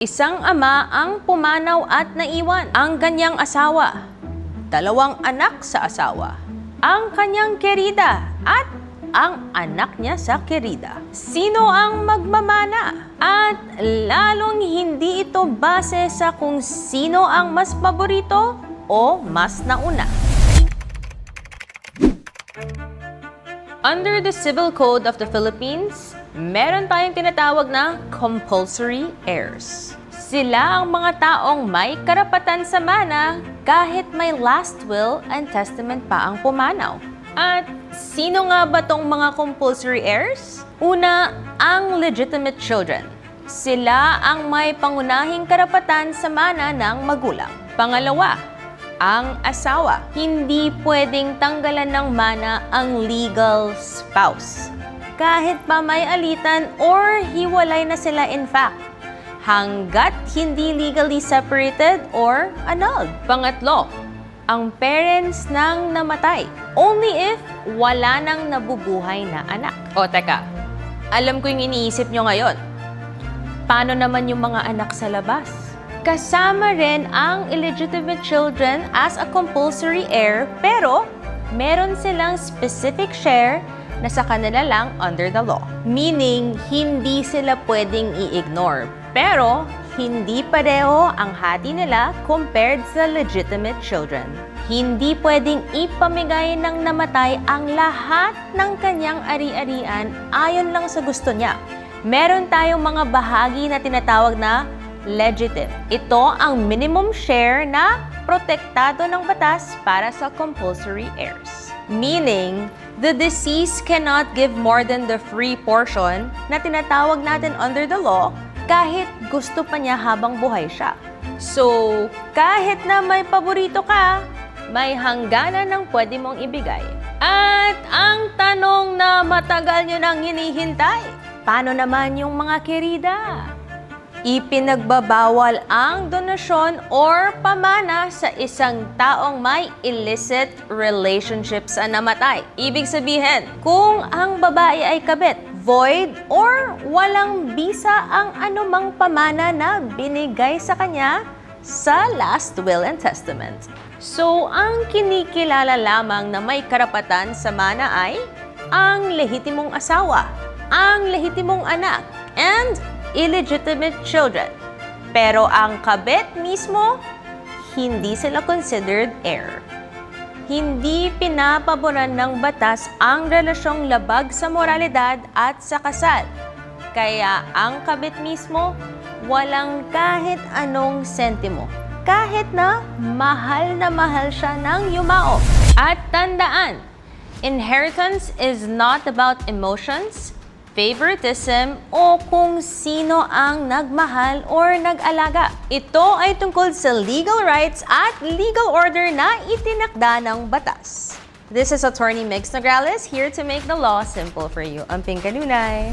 Isang ama ang pumanaw at naiwan ang kanyang asawa, 2 anak sa asawa, ang kanyang kerida at ang anak niya sa kerida. Sino ang magmamana? At lalong hindi ito base sa kung sino ang mas paborito o mas nauna. Under the Civil Code of the Philippines, meron tayong tinatawag na compulsory heirs. Sila ang mga taong may karapatan sa mana kahit may last will and testament pa ang pumanaw. At sino nga ba tong mga compulsory heirs? Una, ang legitimate children. Sila ang may pangunahing karapatan sa mana ng magulang. Pangalawa, ang asawa. Hindi pwedeng tanggalan ng mana ang legal spouse. Kahit pa may alitan or hiwalay na sila in fact, hanggat hindi legally separated or annulled. Pangatlo, ang parents ng namatay. Only if wala nang nabubuhay na anak. O teka, alam ko yung iniisip nyo ngayon. Paano naman yung mga anak sa labas? Kasama rin ang illegitimate children as a compulsory heir, pero meron silang specific share na sa kanila lang under the law. Meaning, hindi sila pwedeng i-ignore. Pero, hindi pareho ang hati nila compared sa legitimate children. Hindi pwedeng ipamigay ng namatay ang lahat ng kanyang ari-arian ayon lang sa gusto niya. Meron tayong mga bahagi na tinatawag na legitim. Ito ang minimum share na protektado ng batas para sa compulsory heirs. Meaning, the deceased cannot give more than the free portion na tinatawag natin under the law kahit gusto pa niya habang buhay siya. So, kahit na may paborito ka, may hangganan ng pwede mong ibigay. At ang tanong na matagal nyo nang hinihintay, paano naman yung mga kerida? Ipinagbabawal ang donasyon or pamana sa isang taong may illicit relationship sa namatay. Ibig sabihin, kung ang babae ay kabit, void, or walang bisa ang anumang pamana na binigay sa kanya sa last will and testament. So, ang kinikilala lamang na may karapatan sa mana ay ang lehitimong asawa, ang lehitimong anak, and illegitimate children. Pero ang kabit mismo, hindi sila considered heir. Hindi pinapaboran ng batas ang relasyong labag sa moralidad at sa kasal. Kaya ang kabit mismo, walang kahit anong sentimo. Kahit na mahal siya ng yumao. At tandaan, inheritance is not about emotions, favoritism, o kung sino ang nagmahal or nag-alaga. Ito ay tungkol sa legal rights at legal order na itinakda ng batas. This is Attorney Mix Nograles, here to make the law simple for you. Amping Kanunay.